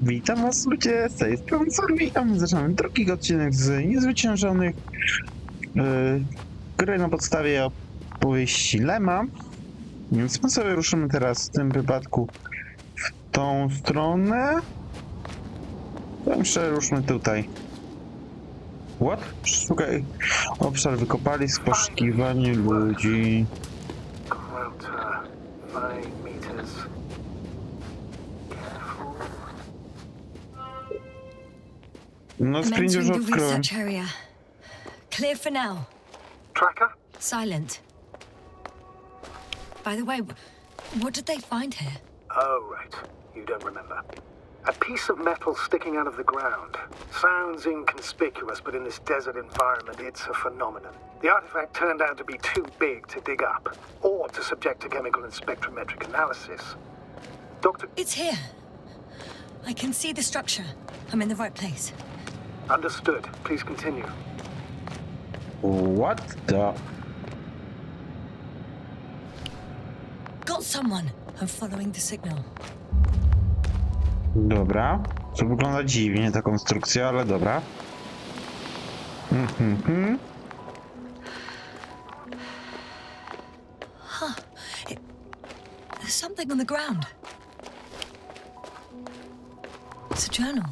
Witam was ludzie, z tej strony witam. Zaczynamy drugi odcinek z Niezwyciężonych gry na podstawie opowieści Lema. Więc my sobie ruszymy teraz w tym wypadku w tą stronę. Jeszcze ruszmy tutaj. What? Szukaj. Obszar wykopalisk, poszukiwanie ludzi. No, screen już odkryłem. Clear for now. Tracker? Silent. By the way, what did they find here? Oh, right. You don't remember. A piece of metal sticking out of the ground. Sounds inconspicuous, but in this desert environment, it's a phenomenon. The artifact turned out to be too big to dig up, or to subject to chemical and spectrometric analysis. Doctor... It's here. I can see the structure. I'm in the right place. Understood. Please continue. What the... Got someone. I'm following the signal. Dobra. To wygląda dziwnie, ta konstrukcja, ale dobra. Huh. There's something on the ground. It's a journal.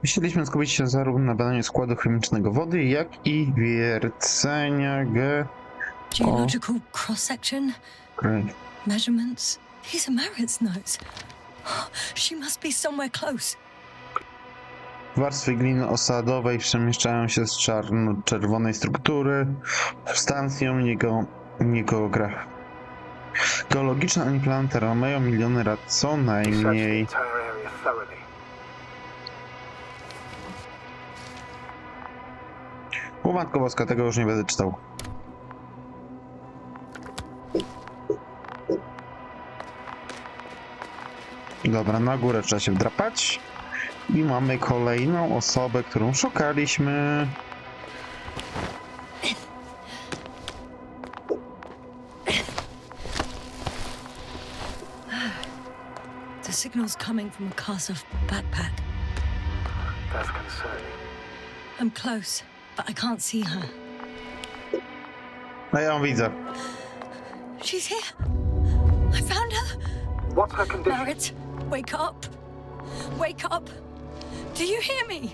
Chcieliśmy skupić się zarówno na badaniu składu chemicznego wody, jak i wiercenia Geological cross-section, Great. measurements. These are Marit's notes. She must be somewhere close. Warstwy gliny osadowej przemieszczają się z czarno-czerwonej struktury substancją geologiczną ani planetarną. Mają miliony lat co najmniej. O matko boska, tego już nie będę czytał. Dobra, na górę trzeba się wdrapać. I mamy kolejną osobę, którą szukaliśmy. The signal's coming from a Kazakh backpack. That's concerning. I'm close, but I can't see her. No ja ją widzę. She's here. I found her. What's her condition? Marit, wake up. Wake up. Do you hear me?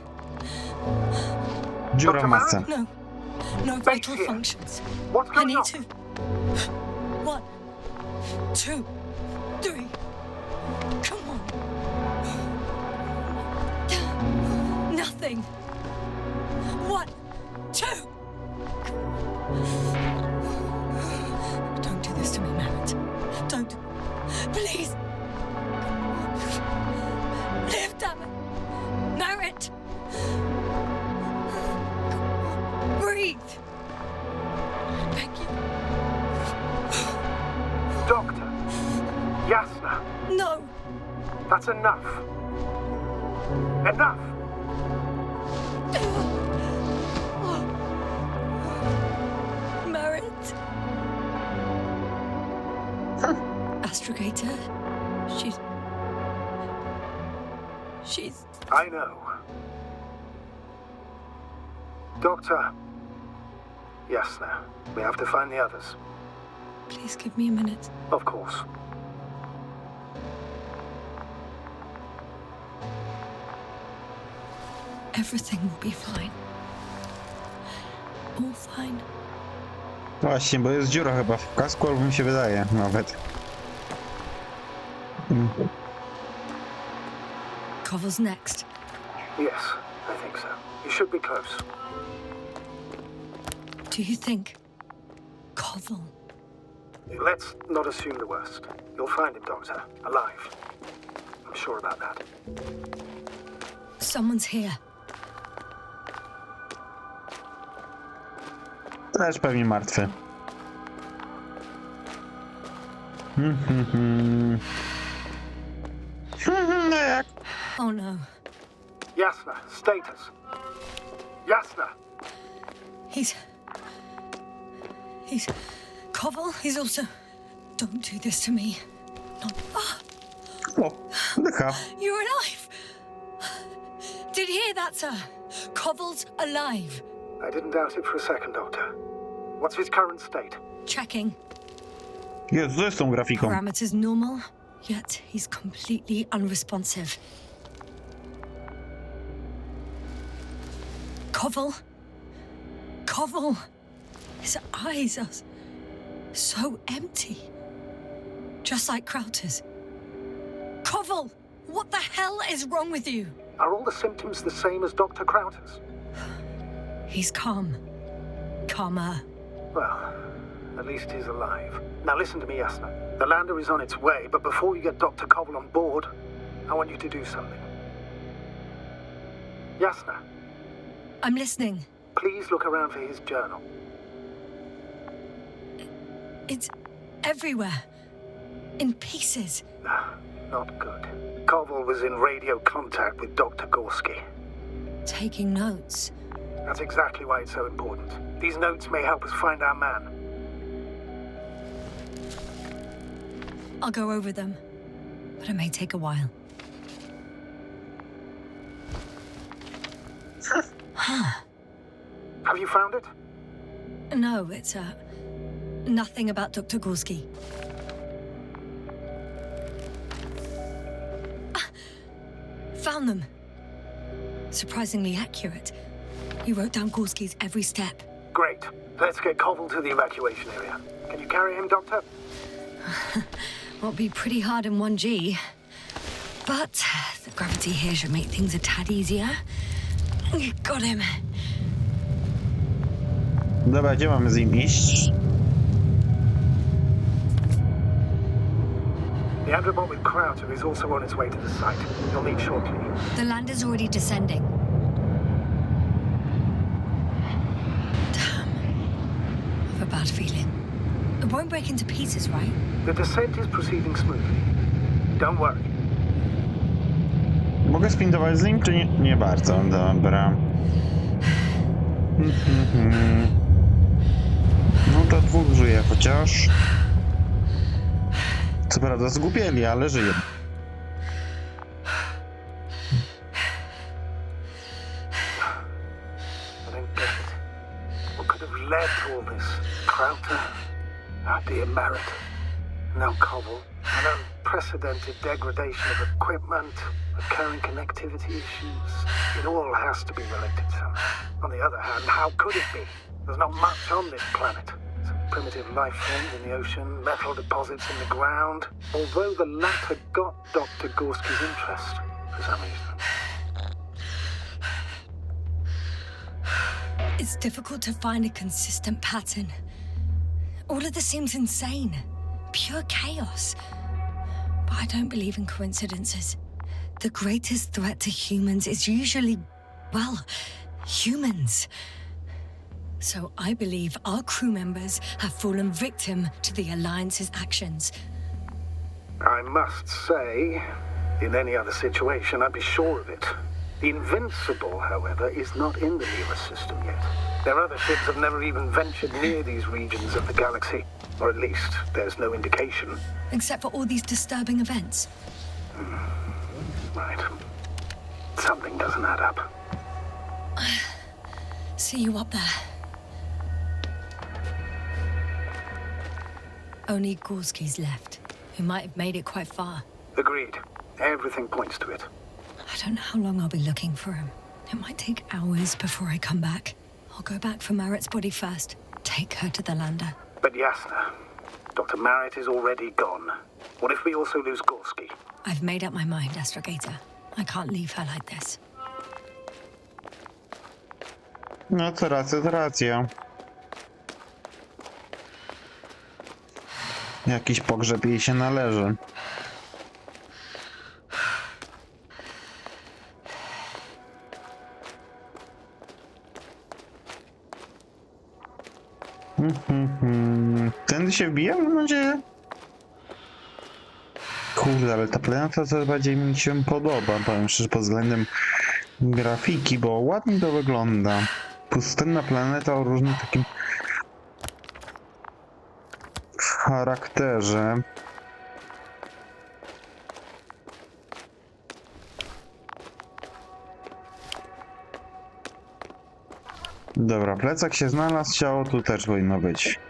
Dziura w masce. No. No vital functions. What's I going need on? to. 1, 2, 3. Come on. Nothing. 1, 2. Don't do this to me, Marit. Don't. Please. Live, damn it. Marit. Breathe. I beg you. Doctor. Yasna. No. That's enough. Enough. Marit. Astrogator. She's... I know. Doctor. Yasna. We have to find the others. Please give me a minute. Of course. Everything will be fine. All fine. Właśnie, bo jest dziura chyba w kasku, albo mi się wydaje nawet. Koval's next. Yes, I think so. You should be close. Do you think? Koval. Let's not assume the worst. You'll find him, Doctor. Alive. I'm sure about that. Someone's here. Też pewnie martwy. No jak? Oh no. Yasna, status. Yasna! He's... Koval, he's also Don't do this to me. Not. O, dycha. You're alive! Did you hear that, sir? Koval's alive. I didn't doubt it for a second, Doctor. What's his current state? Checking. Jezu, co jest z tą grafiką? Parameters normal, yet he's completely unresponsive. Koval? Koval? His eyes are so empty. Just like Krauter's. Koval! What the hell is wrong with you? Are all the symptoms the same as Dr. Krauter's? He's calm. Calmer. Well, at least he's alive. Now listen to me, Yasna. The lander is on its way, but before you get Dr. Koval on board, I want you to do something. Yasna, I'm listening. please look around for his journal. It's everywhere. In pieces. Not good. Koval was in radio contact with Dr. Gorski. Taking notes. That's exactly why it's so important. These notes may help us find our man. I'll go over them. But it may take a while. Have you found it? No, it's nothing about Dr. Gorski. Found them. Surprisingly accurate. He wrote down Gorski's every step. Great. Let's get Koval to the evacuation area. Can you carry him, Doctor? Won't be pretty hard in 1G. But the gravity here should make things a tad easier. Got him. Dobra, gdzie mamy z nim iść? The Androbot with Krauter is also on its way to the site. You'll meet shortly. The lander's already descending. Damn. I have a bad feeling. It won't break into pieces, right? The descent is proceeding smoothly. Don't worry. Mogę sprintować z nim, czy nie? Nie bardzo, dobra. No to dwóch żyje chociaż. Co prawda zgubieli, ale żyją. I don't get it. What could have led to all this? Krauter? Our dear Merritt? Now Koval? An unprecedented degradation of equipment, recurring connectivity issues. It all has to be related somehow. On the other hand, how could it be? There's not much on this planet. Some primitive life forms in the ocean, metal deposits in the ground. Although the latter got Dr. Gorski's interest, for some reason. It's difficult to find a consistent pattern. All of this seems insane. Pure chaos. But I don't believe in coincidences. The greatest threat to humans is usually, well, humans. So I believe our crew members have fallen victim to the Alliance's actions. I must say, in any other situation, I'd be sure of it. The Invincible, however, is not in the Nearest system yet. Their other ships have never even ventured near these regions of the galaxy. Or at least, there's no indication. Except for all these disturbing events. Right. Something doesn't add up. See you up there. Only Gorski's left, who might have made it quite far. Agreed. Everything points to it. I don't know how long I'll be looking for him. It might take hours before I come back. I'll go back for Merritt's body first. Take her to the lander. But Yasna, Dr. Merritt is already gone. What if we also lose Gorski? I've made up my mind, Astrogator. I can't leave her like this. No to racja. Jakiś pogrzeb jej się należy. Tędy się wbija, mam nadzieję? Kurde, ale ta planeta coraz bardziej mi się podoba, powiem szczerze, pod względem grafiki, bo ładnie to wygląda. Pustynna planeta o różnym takim charakterze. Dobra, plecak się znalazł, ciało tu też powinno być.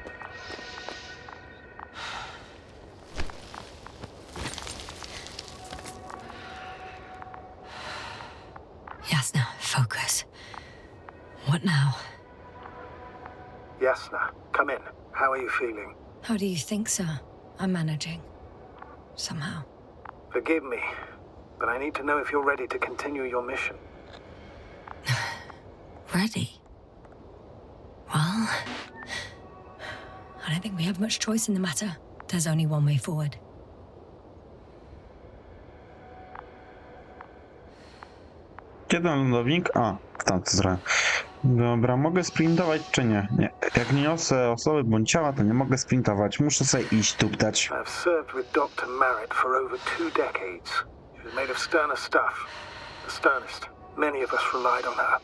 Jasna, focus. What now? Jasna, come in. How are you feeling? How do you think, sir? I'm managing. Somehow. Forgive me, but I need to know if you're ready to continue your mission. Ready? Well, I don't think we have much choice in the matter. There's only one way forward. Kiedy lądownik? A, w tamtą stronę. Dobra, mogę sprintować czy nie? Nie. Jak nie niosę osoby bądź ciała, to nie mogę sprintować. Muszę sobie iść tuptać. I've served with Dr. Merritt for over 2 decades. She was made of sterner stuff. The sternest. Many of us relied on her.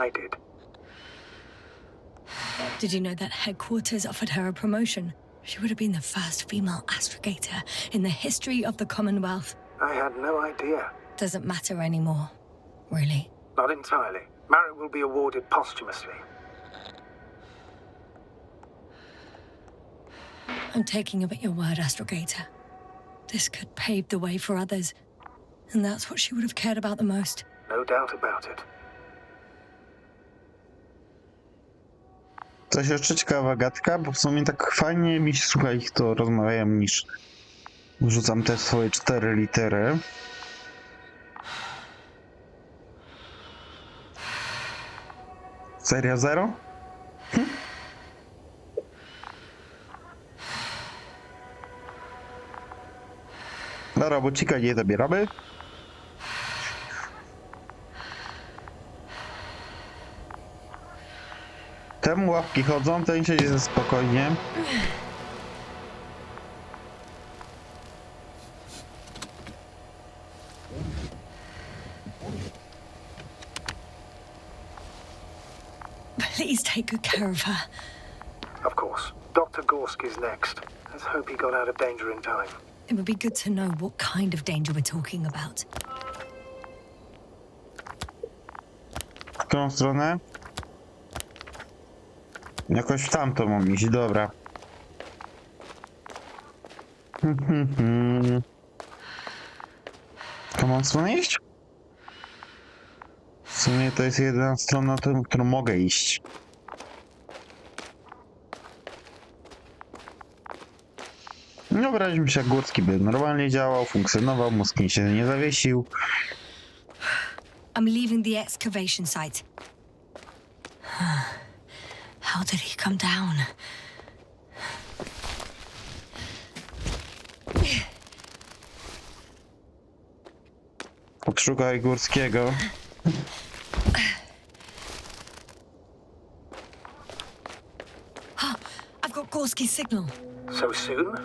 I did. Did you know that headquarters offered her a promotion? She would have been the first female astrogator in the history of the Commonwealth. I had no idea. Doesn't matter anymore, really. Not entirely. Merritt will be awarded posthumously. I'm taking you at your word, astrogator. This could pave the way for others. And that's what she would have cared about the most. No doubt about it. Coś jeszcze ciekawa gadka, bo w sumie tak fajnie mi się słucha ich to rozmawiają, niż wrzucam te swoje 4 litery. Seria 0? Do robocika nie zabieramy. Temu łapki chodzą, ten siedzi spokojnie. Please take good care of her. Of course. Dr. Gorski's next. Let's hope he got out of danger in time. It would be good to know what kind of danger we're talking about. W którą stronę? Jakoś w tamtą mam iść, dobra. To mam stronę iść? W sumie to jest jedyna strona, którą mogę iść. Nie wyobraźmy się, jak Górski by normalnie działał, funkcjonował, mózg mi się nie zawiesił. I'm leaving the excavation site. How did he come down? Odszukaj Górskiego. I've got Gorski's signal. So soon?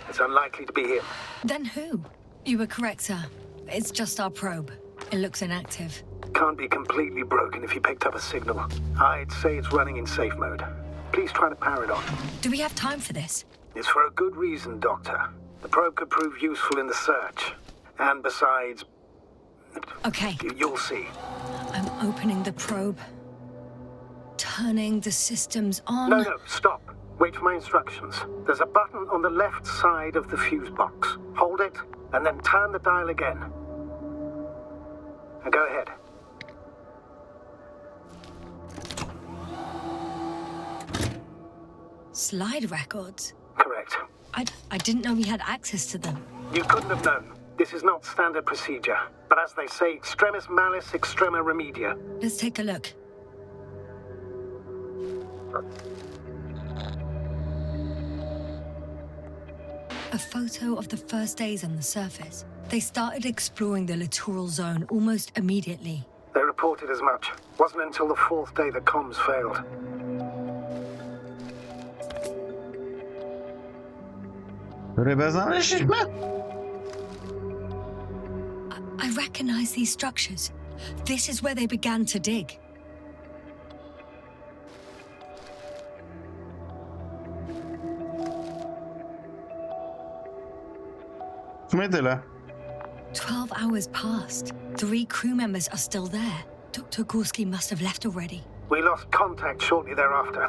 It's unlikely to be him. Then who? You were correct, sir. It's just our probe. It looks inactive. Can't be completely broken if you picked up a signal. I'd say it's running in safe mode. Please try to power it on. Do we have time for this? It's for a good reason, Doctor. The probe could prove useful in the search. And besides, Okay, you'll see. I'm opening the probe. Turning the systems on. No, stop. Wait for my instructions. There's a button on the left side of the fuse box. Hold it, and then turn the dial again. Now go ahead. Slide records? Correct. I didn't know we had access to them. You couldn't have known. This is not standard procedure. But as they say, extremis malice, extrema remedia. Let's take a look. A photo of the first days on the surface. They started exploring the littoral zone almost immediately. They reported as much. Wasn't until the 4th day the comms failed. Rybę znaleźliśmy? I recognize these structures. This is where they began to dig. W sumie tyle. 12 hours passed. 3 crew members are still there. Dr. Gorski must have left already. We lost contact shortly thereafter.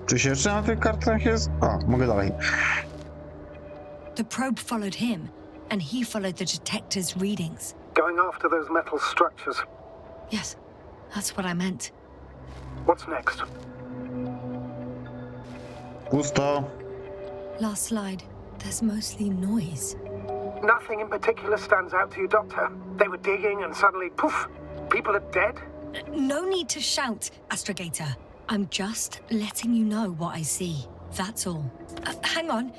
Czy się jeszcze na tych kartach jest? O, mogę dalej. The probe followed him, and he followed the detector's readings. Going after those metal structures. Yes, that's what I meant. What's next? Pusto. Last slide. There's mostly noise. Nothing in particular stands out to you, Doctor. They were digging and suddenly, poof, people are dead? No need to shout, Astrogator. I'm just letting you know what I see. That's all. Hang on.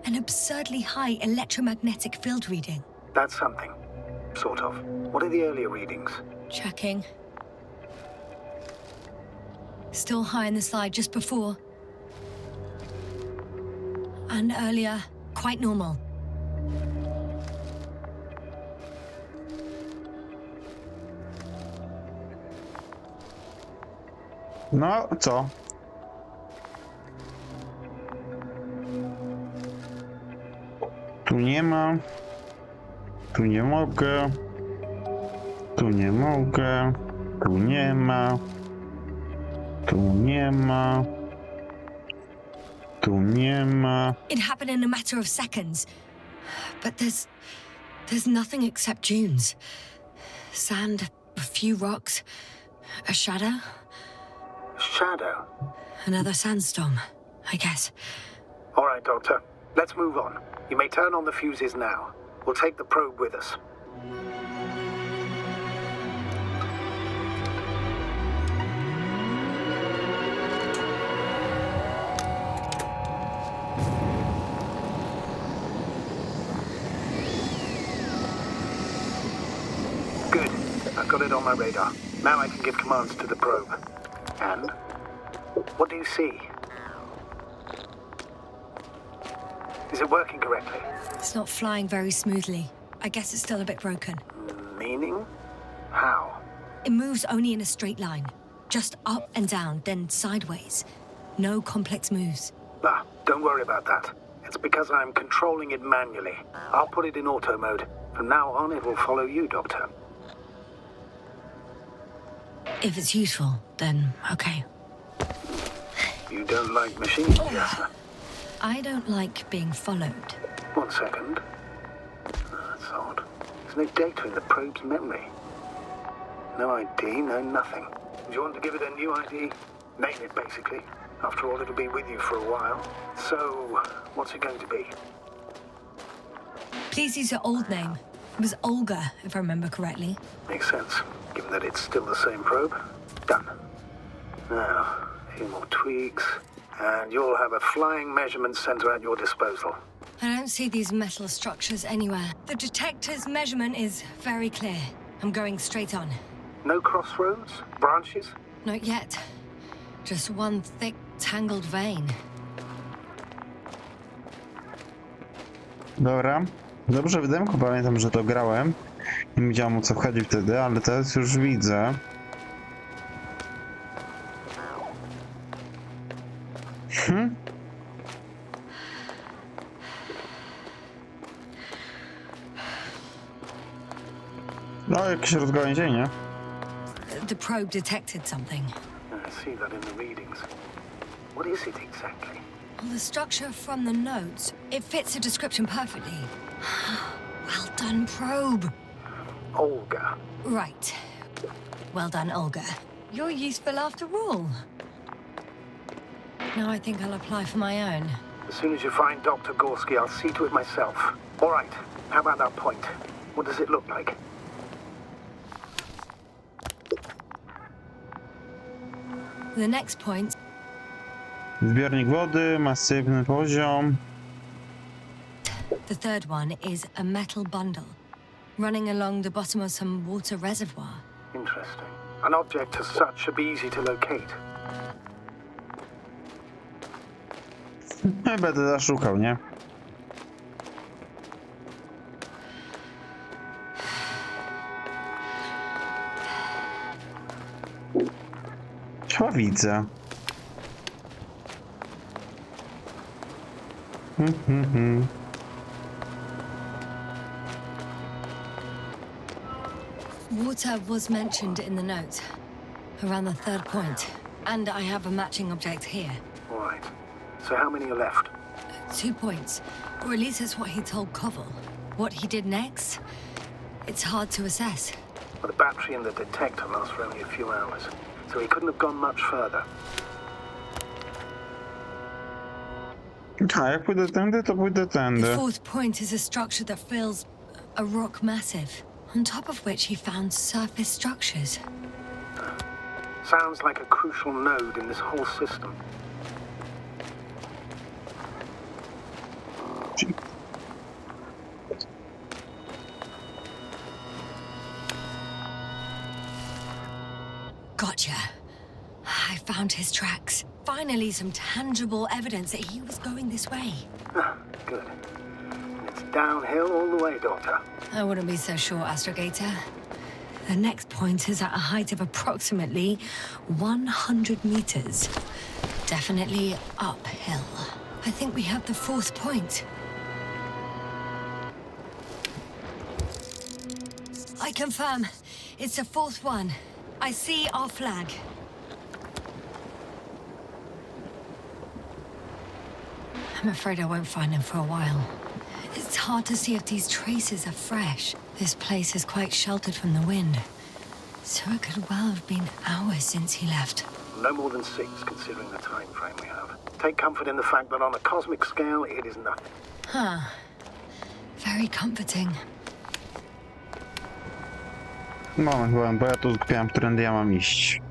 An absurdly high electromagnetic field reading. That's something. Sort of. What are the earlier readings? Checking. Still high in the slide just before. And earlier, quite normal. No, co? Tu nie ma. Tu nie mogę. Tu nie mogę. Tu nie ma. Tu nie ma. Tu nie ma. It happened in a matter of seconds. But there's nothing except dunes. Sand, a few rocks, a shadow, Shadow. another sandstorm, I guess. All right, Doctor. Let's move on. You may turn on the fuses now. We'll take the probe with us. Good. I've got it on my radar. Now I can give commands to the probe. And? What do you see? Is it working correctly? It's not flying very smoothly. I guess it's still a bit broken. Meaning? How? It moves only in a straight line. Just up and down, then sideways. No complex moves. Ah, don't worry about that. It's because I'm controlling it manually. I'll put it in auto mode. From now on, it will follow you, Doctor. If it's useful, then okay. You don't like machines, yes, sir? I don't like being followed. 1 second. That's odd. There's no data in the probe's memory. No ID, no nothing. Do you want to give it a new ID? Name it, basically. After all, it'll be with you for a while. So, what's it going to be? Please use your old name. It was Olga, if I remember correctly. Makes sense, given that it's still the same probe. Done. Now, a few more tweaks, and you'll have a flying measurement center at your disposal. I don't see these metal structures anywhere. The detector's measurement is very clear. I'm going straight on. No crossroads? Branches? Not yet. Just one thick, tangled vein. Dobra. Dobrze, w demku pamiętam, że to grałem. Nie wiedziałem, o co chodzi wtedy, ale teraz już widzę. No, jakieś rozgałęzienie. The probe detected something. I see that in the readings. What is it exactly? Well, the structure from the notes, it fits the description perfectly. Well done, probe. Olga. Right. Well done, Olga. You're useful after all. Now I think I'll apply for my own. As soon as you find Dr. Gorski, I'll see to it myself. All right. How about that point? What does it look like? The next point. Zbiornik wody, masywny poziom. The third one is a metal bundle running along the bottom of some water reservoir. Interesting. An object as such should be easy to locate. No, będę zaszukał, nie? Chyba widzę. Water was mentioned in the notes, around the third point. And I have a matching object here. Right. So how many are left? 2 points. Or at least that's what he told Koval. What he did next, it's hard to assess. Well, the battery and the detector last for only a few hours, so he couldn't have gone much further. A jak pójdę tędy, to pójdę The tędy. fourth point is a structure that fills a rock massive, on top of which he found surface structures. Sounds like a crucial node in this whole system. Gotcha. I found his tracks. Finally, some tangible evidence that he was going this way. Good. And it's downhill all the way, Doctor. I wouldn't be so sure, Astrogator. The next point is at a height of approximately 100 meters. Definitely uphill. I think we have the fourth point. I confirm. It's the fourth one. I see our flag. I'm afraid I won't find him for a while. It's hard to see if these traces are fresh. This place is quite sheltered from the wind. So it could well have been hours since he left. No more than 6, considering the time frame we have. Take comfort in the fact that on a cosmic scale, it is nothing. Huh. Very comforting. Moment, bo ja tu zgubiłem, którędy ja mam iść.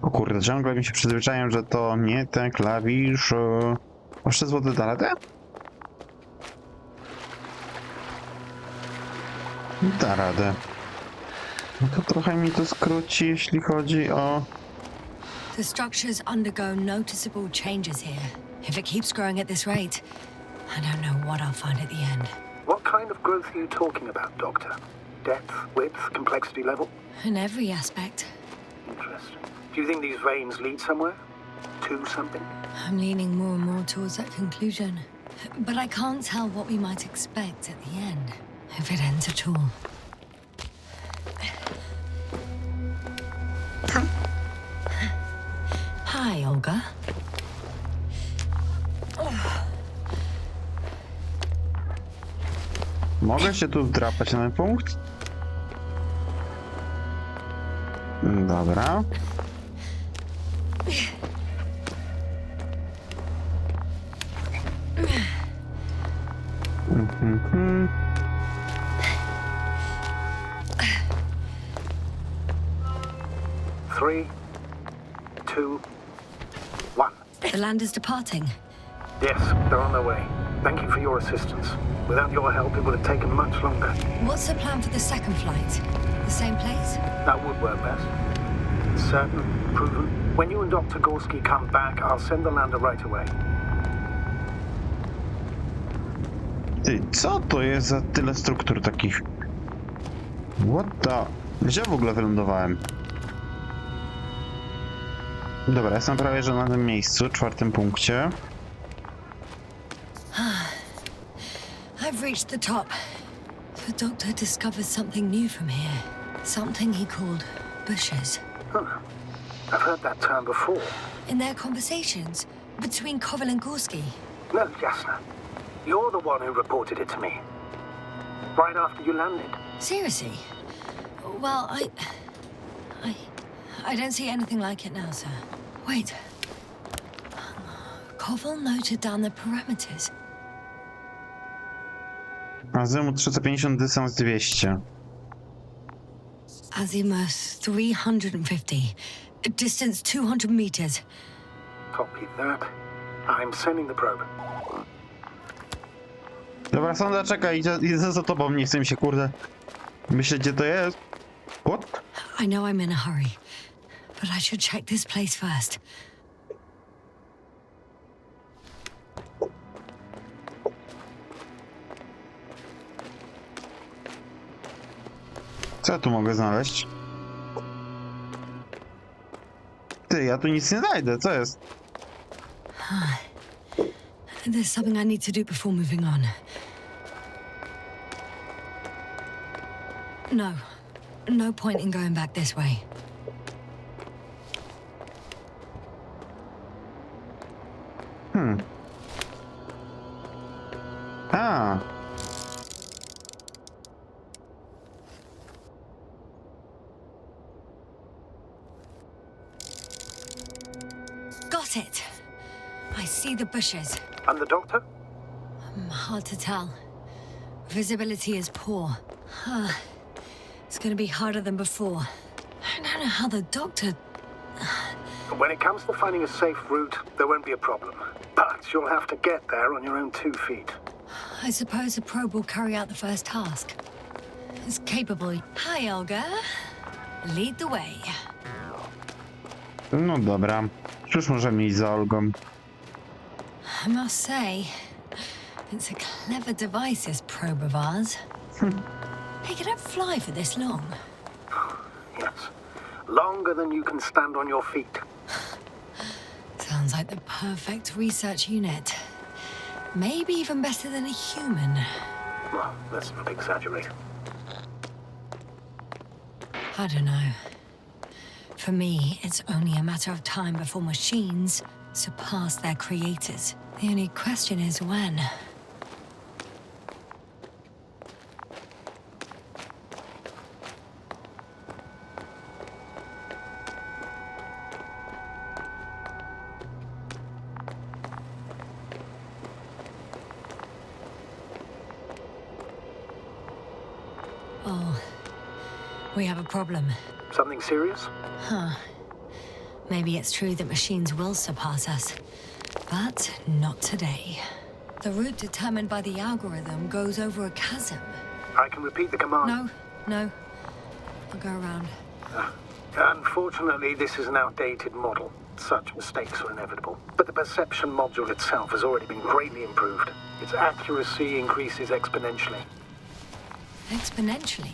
O kurde, ciągle mi się przyzwyczaiłem, że to nie ten klawisz. Masz 3 złote da radę? Da radę. No to trochę mi to skróci, jeśli chodzi o... The structures undergo noticeable changes here. If it keeps growing at this rate, I don't know what I'll find at the end. What kind of growth are you talking about, Doctor? Depth, width, complexity level? In every aspect. Interesting. Do you think these veins lead somewhere? To something? I'm leaning more and more towards that conclusion. But I can't tell what we might expect at the end, if it ends at all. Hi, Olga. Mogę się tu wdrapać na ten punkt? Dobra. Three, two, one. The land is departing. Yes, they're on their way. Thank you for your assistance. Without your help, it would have taken much longer. What's the plan for the second flight? The same place? That would work best. Certain, proven. When you and Dr. Gorski come back, I'll send the lander right away. Ty, co to jest za tyle struktur takich? What the... Gdzie w ogóle wylądowałem? Dobra, jestem prawie że na tym miejscu, 4. punkcie. I've reached the top. The doctor discovered something new from here. Something he called bushes. Huh. I've heard that term before. In their conversations between Koval and Gorski. No, Jasna. You're the one who reported it to me. Right after you landed. Seriously? Well, I don't see anything like it now, sir. Wait. Koval noted down the parameters. Azymut 350, dystans 200. Azimuth 350. Distance 200 meters. Copy that. I'm sending the probe. Dobra, Sonda, czekaj, idę za tobą, nie chcę mi się, kurde, myśleć, gdzie to jest. What? I know I'm in a hurry, but I should check this place first. Co ja tu mogę znaleźć? Ty, ja tu nic nie znajdę, co jest? There's something I need to do before moving on. No point in going back this way. A, Got it. I see the bushes. And the doctor? Hard to tell. Visibility is poor. It's gonna be harder than before. I don't know how the doctor... When it comes to finding a safe route, there won't be a problem. But you'll have to get there on your own 2 feet. I suppose a probe will carry out the first task. It's capable. Hi, Olga. Lead the way. no dobra. Cóż możemy iść za Olgą? I must say, it's a clever device, this probe of ours. Hey, can it fly for this long? Yes. Longer than you can stand on your feet. Sounds like the perfect research unit. Maybe even better than a human. Well, let's not exaggerate. I don't know. For me, it's only a matter of time before machines surpass their creators. The only question is when. Oh, we have a problem. Something serious? Huh. Maybe it's true that machines will surpass us, but not today. The route determined by the algorithm goes over a chasm. I can repeat the command. No. I'll go around. Unfortunately, this is an outdated model. Such mistakes are inevitable. But the perception module itself has already been greatly improved. Its accuracy increases exponentially. Exponentially.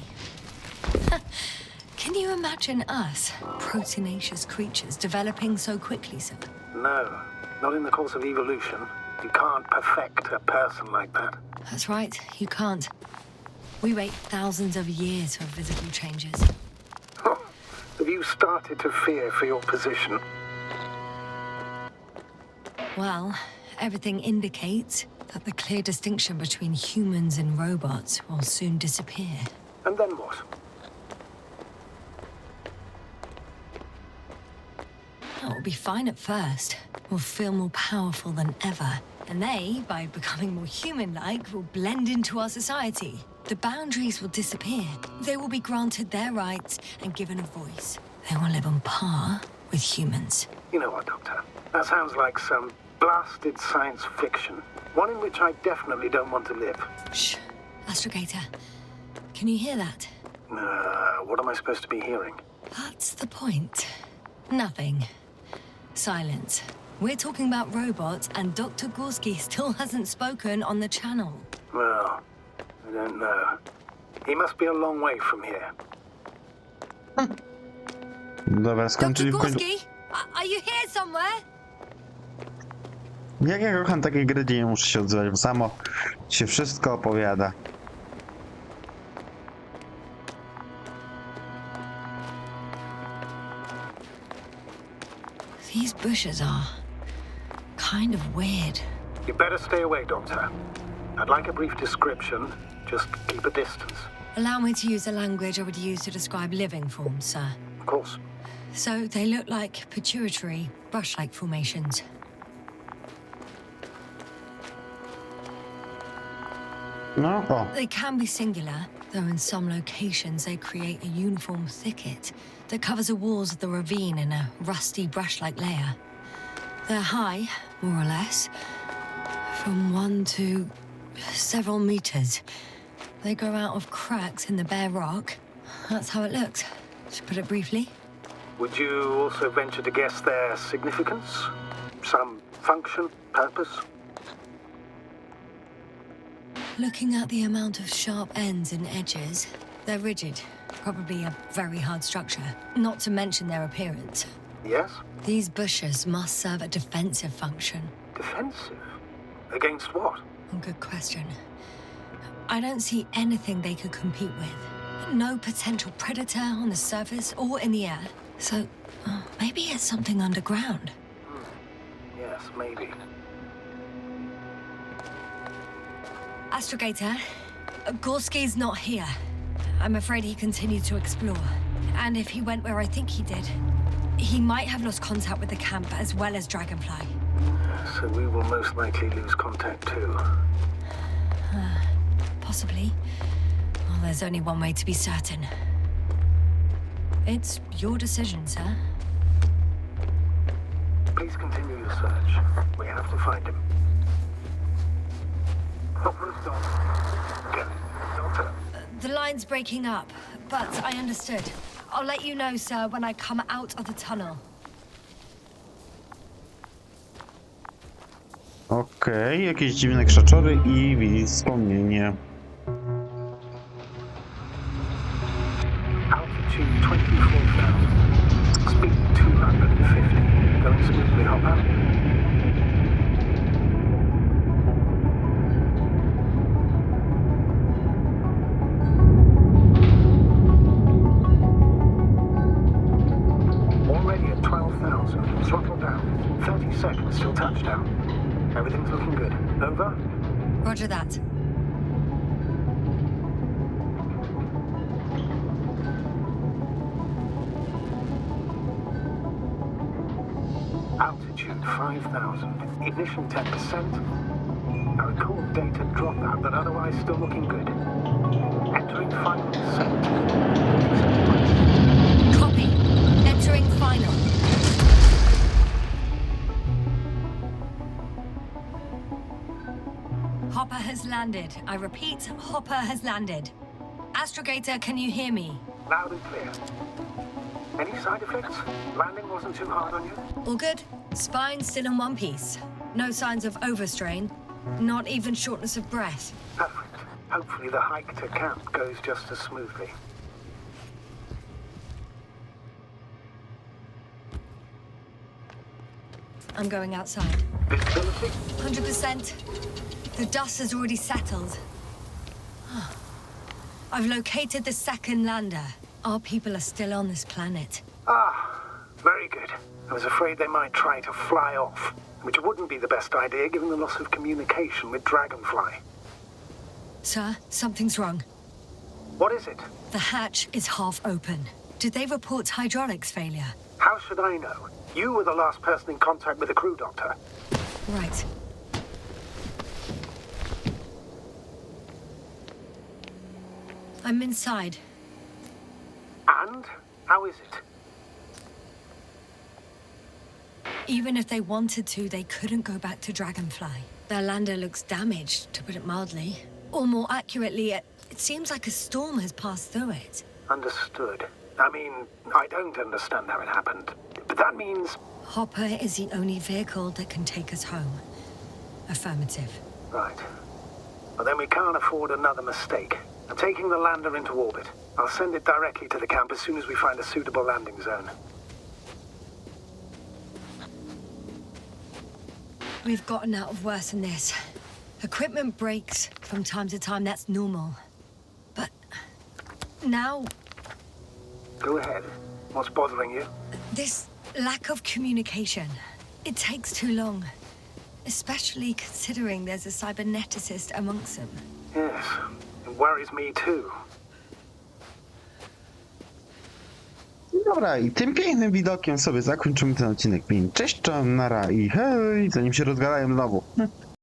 Can you imagine us, proteinaceous creatures, developing so quickly, sir? No, not in the course of evolution. You can't perfect a person like that. That's right, you can't. We wait thousands of years for visible changes. Have you started to fear for your position? Well, everything indicates that the clear distinction between humans and robots will soon disappear. And then what? It will be fine at first. We'll feel more powerful than ever. And they, by becoming more human-like, will blend into our society. The boundaries will disappear. They will be granted their rights and given a voice. They will live on par with humans. You know what, Doctor? That sounds like some blasted science fiction. One in which I definitely don't want to live. Shh. Astrogator, can you hear that? What am I supposed to be hearing? That's the point. Nothing. Silence. We're talking about robots, and Dr. Gorski still hasn't spoken on the channel. Well, I don't know. He must be a long way from here. Dobra, Dr. skończyli w końcu. Gorski, are you here somewhere? Jak ja kocham takie gry, gdzie nie muszę się odzywać, bo samo się wszystko opowiada. These bushes are kind of weird. You better stay away, Doctor. I'd like a brief description. Just keep a distance. Allow me to use the language I would use to describe living forms, sir. Of course. So they look like pituitary, brush-like formations. No, o. They can be singular, though in some locations they create a uniform thicket that covers the walls of the ravine in a rusty brush-like layer. They're high, more or less, from 1 to several meters. They grow out of cracks in the bare rock. That's how it looks, to put it briefly. Would you also venture to guess their significance? Some function, purpose? Looking at the amount of sharp ends and edges, they're rigid. Probably a very hard structure, not to mention their appearance. Yes? These bushes must serve a defensive function. Defensive? Against what? Good question. I don't see anything they could compete with. No potential predator on the surface or in the air. So, maybe it's something underground. Yes, maybe. Astrogator, Gorski's not here. I'm afraid he continued to explore. And if he went where I think he did, he might have lost contact with the camp as well as Dragonfly. So we will most likely lose contact too. Possibly. Well, there's only one way to be certain. It's your decision, sir. Please continue your search. We have to find him. Opera's done. Get it. Doctor. The line's breaking up, but I understood. I'll let you know, sir, when I come out of the tunnel. Okej, jakieś dziwne krzaczory i wspomnienie. Altitude 24,000. Speed 250. Going smoothly, Hopper? Already at 12,000. Throttle down. 30 seconds till touchdown. Everything's looking good. Over? Roger that. Altitude 5,000. Ignition 10%. I recall data dropout, but otherwise still looking good. Entering final descent. Copy. Entering final. Hopper has landed. I repeat, Hopper has landed. Astrogator, can you hear me? Loud and clear. Any side effects? Landing wasn't too hard on you? All good? Spine still in one piece. No signs of overstrain. Not even shortness of breath. Perfect. Hopefully the hike to camp goes just as smoothly. I'm going outside. Visibility? 100%. The dust has already settled. I've located the second lander. Our people are still on this planet. Ah, very good. I was afraid they might try to fly off, which wouldn't be the best idea given the loss of communication with Dragonfly. Sir, something's wrong. What is it? The hatch is half open. Did they report hydraulics failure? How should I know? You were the last person in contact with the crew, Doctor. Right. I'm inside. And? How is it? Even if they wanted to, they couldn't go back to Dragonfly. Their lander looks damaged, to put it mildly. Or more accurately, it seems like a storm has passed through it. Understood. I mean, I don't understand how it happened. But that means... Hopper is the only vehicle that can take us home. Affirmative. Right. Well, then we can't afford another mistake. I'm taking the lander into orbit. I'll send it directly to the camp as soon as we find a suitable landing zone. We've gotten out of worse than this. Equipment breaks from time to time, that's normal. But now, Go ahead. What's bothering you? this lack of communication, it takes too long. Especially considering there's a cyberneticist amongst them. Yes. It worries me too. Dobra, i tym pięknym widokiem sobie zakończymy ten odcinek. Cześć, czołem, nara i hej, zanim się rozgadają znowu.